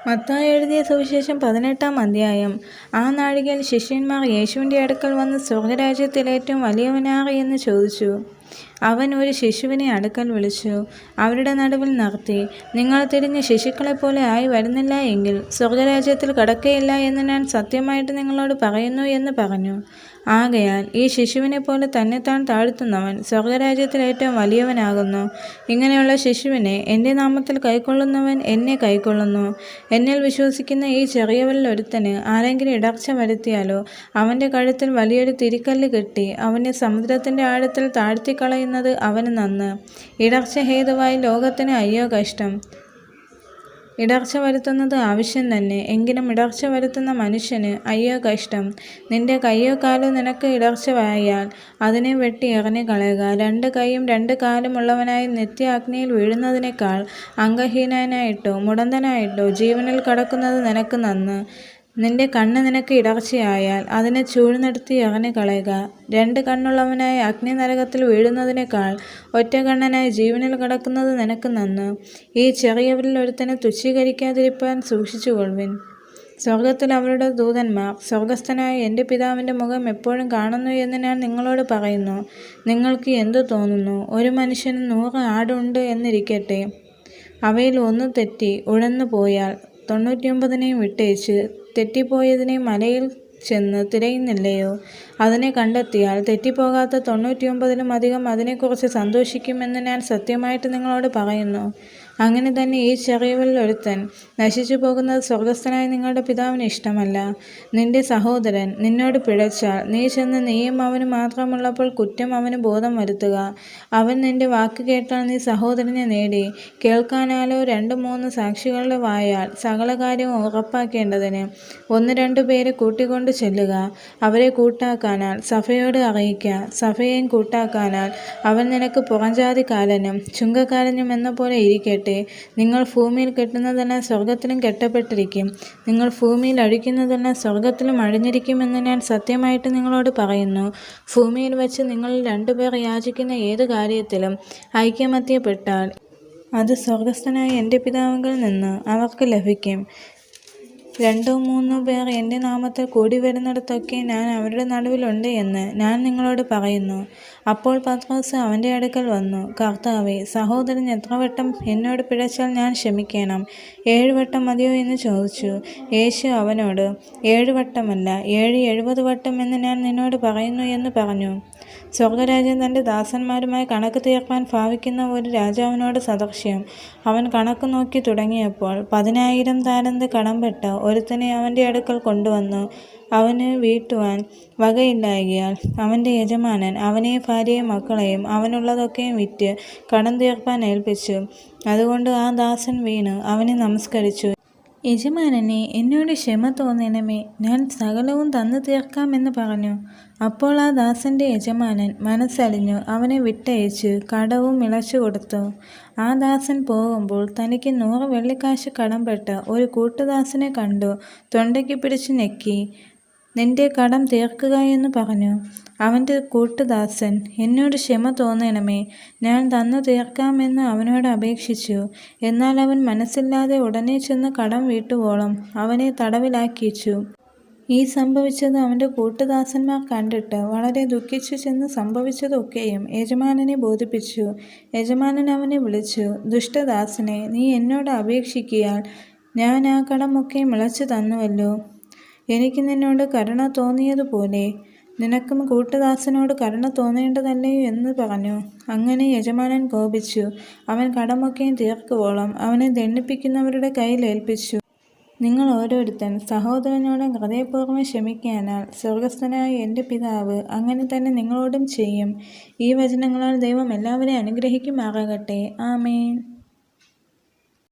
മത്തായി എഴുതിയ സുവിശേഷം 18-ാം അധ്യായം. ആ നാഴികയിൽ ശിഷ്യന്മാർ യേശുവിൻ്റെ അടുക്കൽ വന്ന്, സ്വർഗരാജ്യത്തിൽ ഏറ്റവും വലിയവനാര് എന്ന് ചോദിച്ചു. അവൻ ഒരു ശിശുവിനെ അടുക്കൽ വിളിച്ചു അവരുടെ നടുവിൽ നിർത്തി, നിങ്ങൾ തിരിഞ്ഞ് ശിശുക്കളെപ്പോലെ ആയി വരുന്നില്ല എങ്കിൽ സ്വർഗരാജ്യത്തിൽ കടക്കയില്ല എന്ന് ഞാൻ സത്യമായിട്ട് നിങ്ങളോട് പറയുന്നു എന്ന് പറഞ്ഞു. ആകയാൽ ഈ ശിശുവിനെ പോലെ തന്നെത്താൻ താഴ്ത്തുന്നവൻ സ്വർഗരാജ്യത്തിൽ ഏറ്റവും വലിയവനാകുന്നു. ഇങ്ങനെയുള്ള ശിശുവിനെ എൻ്റെ നാമത്തിൽ കൈക്കൊള്ളുന്നവൻ എന്നെ കൈക്കൊള്ളുന്നു. എന്നിൽ വിശ്വസിക്കുന്ന ഈ ചെറിയവരിൽ ഒരുത്തന് ആരെങ്കിലും ഇടർച്ച വരുത്തിയാലോ, അവൻ്റെ കഴുത്തിൽ വലിയൊരു തിരിക്കല്ല് കെട്ടി അവനെ സമുദ്രത്തിൻ്റെ ആഴത്തിൽ താഴ്ത്തിക്കളയുന്നത് അവന് നന്ന്. ഇടർച്ച ഹേതുവായി ലോകത്തിന് അയ്യോ കഷ്ടം. ഇടർച്ച വരുത്തുന്നത് ആവശ്യം തന്നെ, എങ്കിലും ഇടർച്ച വരുത്തുന്ന മനുഷ്യന് അയ്യോ കഷ്ടം. നിന്റെ കയ്യോ കാലോ നിനക്ക് ഇടർച്ചയായാൽ അതിനെ വെട്ടി എറിഞ്ഞു കളയുക. 2 കൈയും 2 കാലും ഉള്ളവനായി നിത്യ അഗ്നിയിൽ വീഴുന്നതിനേക്കാൾ അംഗഹീനനായിട്ടോ മുടന്തനായിട്ടോ ജീവനിൽ കടക്കുന്നത് നിനക്ക് നന്ന്. നിന്റെ കണ്ണ് നിനക്ക് ഇടർച്ചയായാൽ അതിനെ ചൂഴ്ന്നെടുത്ത് എറിഞ്ഞു കളയുക. 2 കണ്ണുള്ളവനായി അഗ്നി നരകത്തിൽ വീഴുന്നതിനേക്കാൾ ഒറ്റ കണ്ണനായി ജീവനിൽ കടക്കുന്നത് നിനക്ക് നന്ന്. ഈ ചെറിയവരിൽ ഒരുത്തനെ തുച്ഛീകരിക്കാതിരിപ്പാൻ സൂക്ഷിച്ചുകൊള്ളുവിൻ. സ്വർഗത്തിൽ അവരുടെ ദൂതന്മാർ സ്വർഗസ്ഥനായ എൻ്റെ പിതാവിൻ്റെ മുഖം എപ്പോഴും കാണുന്നു എന്ന് ഞാൻ നിങ്ങളോട് പറയുന്നു. നിങ്ങൾക്ക് എന്തു തോന്നുന്നു? ഒരു മനുഷ്യന് 100 ആടുണ്ട് എന്നിരിക്കട്ടെ. അവയിൽ ഒന്ന് തെറ്റി ഉഴന്നു പോയാൽ 99 വിട്ടേച്ച് തെറ്റിപ്പോയതിനെ മലയിൽ ചെന്ന് തിരയുന്നില്ലയോ? അതിനെ കണ്ടെത്തിയാൽ തെറ്റിപ്പോകാത്ത 99 അധികം അതിനെക്കുറിച്ച് സന്തോഷിക്കുമെന്ന് ഞാൻ സത്യമായിട്ട് നിങ്ങളോട് പറയുന്നു. അങ്ങനെ തന്നെ ഈ ചെറിയവരിൽ ഒരുത്തൻ നശിച്ചു പോകുന്നത് സ്വർഗസ്ഥനായ നിങ്ങളുടെ പിതാവിന് ഇഷ്ടമല്ല. നിന്റെ സഹോദരൻ നിന്നോട് പിഴച്ചാൽ നീ ചെന്ന് നീയും അവന് മാത്രമുള്ളപ്പോൾ കുറ്റം അവന് ബോധം വരുത്തുക. അവൻ നിന്റെ വാക്ക് കേട്ടാൽ നീ സഹോദരനെ നേടി. കേൾക്കാനാലോ 2-3 സാക്ഷികളുടെ വായാൽ സകല കാര്യവും ഉറപ്പാക്കേണ്ടതിന് 1-2 പേരെ കൂട്ടിക്കൊണ്ട് ചെല്ലുക. അവരെ കൂട്ടാക്കാനാൽ സഭയോട് അറിയിക്കുക. സഭയെയും കൂട്ടാക്കാനാൽ അവൻ നിനക്ക് പുറംജാതിക്കാരനും ചുങ്കക്കാരനും എന്ന പോലെ ഇരിക്കട്ടെ. നിങ്ങൾ ഭൂമിയിൽ കെട്ടുന്നതെല്ലാം സ്വർഗത്തിലും കെട്ടപ്പെട്ടിരിക്കും. നിങ്ങൾ ഭൂമിയിൽ അഴിക്കുന്നതെല്ലാം സ്വർഗത്തിലും അഴിഞ്ഞിരിക്കുമെന്ന് ഞാൻ സത്യമായിട്ട് നിങ്ങളോട് പറയുന്നു. ഭൂമിയിൽ വച്ച് നിങ്ങളിൽ 2 പേർ യാചിക്കുന്ന ഏത് കാര്യത്തിലും ഐക്യമത്യപ്പെട്ടാൽ അത് സ്വർഗസ്ഥനായ എൻ്റെ പിതാവിൽ നിന്ന് അവർക്ക് ലഭിക്കും. 2-3 പേർ എൻ്റെ നാമത്തിൽ കൂടി വരുന്നിടത്തൊക്കെ ഞാൻ അവരുടെ നടുവിലുണ്ട് എന്ന് ഞാൻ നിങ്ങളോട് പറയുന്നു. അപ്പോൾ പത്രോസ് അവൻ്റെ അടുക്കൽ വന്നു, കർത്താവേ, സഹോദരൻ എത്ര വട്ടം എന്നോട് പിഴച്ചാൽ ഞാൻ ക്ഷമിക്കണം? 7 വട്ടം മതിയോ എന്ന് ചോദിച്ചു. യേശു അവനോട്, 7 വട്ടമല്ല 70 വട്ടം എന്ന് ഞാൻ നിന്നോട് പറയുന്നു എന്ന് പറഞ്ഞു. സ്വർഗരാജ്യം തൻ്റെ ദാസന്മാരുമായി കണക്ക് തീർപ്പാൻ ഭാവിക്കുന്ന ഒരു രാജാവിനോട് സദൃശ്യം. അവൻ കണക്ക് നോക്കി തുടങ്ങിയപ്പോൾ 10,000 താലന്ത് കടംപെട്ട ഒരുത്തനെ അവൻ്റെ അടുക്കൽ കൊണ്ടുവന്നു. അവന് വീട്ടുവാൻ വകയില്ലായ്കയാൽ അവൻ്റെ യജമാനൻ അവനെ, ഭാര്യയും മക്കളെയും അവനുള്ളതൊക്കെയും വിറ്റ് കടം തീർപ്പാൻ ഏൽപ്പിച്ചു. അതുകൊണ്ട് ആ ദാസൻ വീണ് അവനെ നമസ്കരിച്ചു. യജമാനനെ, എന്നോട് ക്ഷമ തോന്നണമേ, ഞാൻ സകലവും തന്നു തീർക്കാമെന്ന് പറഞ്ഞു. അപ്പോൾ ആ ദാസൻ്റെ യജമാനൻ മനസ്സലിഞ്ഞു അവനെ വിട്ടയച്ച് കടവും ഇളച്ചു കൊടുത്തു. ആ ദാസൻ പോകുമ്പോൾ തനിക്ക് 100 വെള്ളിക്കാശ് കടംപെട്ട ഒരു കൂട്ടുദാസനെ കണ്ടു. തൊണ്ടയ്ക്ക് പിടിച്ചു ഞെക്കി, നിന്റെ കടം തീർക്കുക എന്ന് പറഞ്ഞു. അവൻ്റെ കൂട്ടുദാസൻ, എന്നോട് ക്ഷമ തോന്നണമേ, ഞാൻ തന്നു തീർക്കാമെന്ന് അവനോട് അപേക്ഷിച്ചു. എന്നാൽ അവൻ മനസ്സില്ലാതെ ഉടനെ ചെന്ന് കടം വീട്ടുവോളം അവനെ തടവിലാക്കിച്ചു. ഈ സംഭവിച്ചത് അവൻ്റെ കൂട്ടുദാസന്മാർ കണ്ടിട്ട് വളരെ ദുഃഖിച്ചു ചെന്ന് സംഭവിച്ചതൊക്കെയും യജമാനനെ ബോധിപ്പിച്ചു. യജമാനൻ അവനെ വിളിച്ചു, ദുഷ്ടദാസനെ, നീ എന്നോട് അപേക്ഷിക്കിയാൽ ഞാൻ ആ കടമൊക്കെയും ഇളച്ചു തന്നുവല്ലോ. എനിക്ക് നിന്നോട് കരുണ തോന്നിയതുപോലെ നിനക്കും കൂട്ടുദാസനോട് കരുണ തോന്നേണ്ടതല്ലയോ എന്ന് പറഞ്ഞു. അങ്ങനെ യജമാനൻ കോപിച്ചു അവൻ കടമൊക്കെയും തീർക്കുവോളം അവനെ ദണ്ഡിപ്പിക്കുന്നവരുടെ കയ്യിൽ ഏൽപ്പിച്ചു. നിങ്ങൾ ഓരോരുത്തൻ സഹോദരനോട് ഹൃദയപൂർവ്വം ക്ഷമിക്കാനാൽ സ്വർഗസ്ഥനായ എൻ്റെ പിതാവ് അങ്ങനെ തന്നെ നിങ്ങളോടും ചെയ്യും. ഈ വചനങ്ങളാൽ ദൈവം എല്ലാവരെയും അനുഗ്രഹിക്കുമാറാകട്ടെ. ആമേൻ.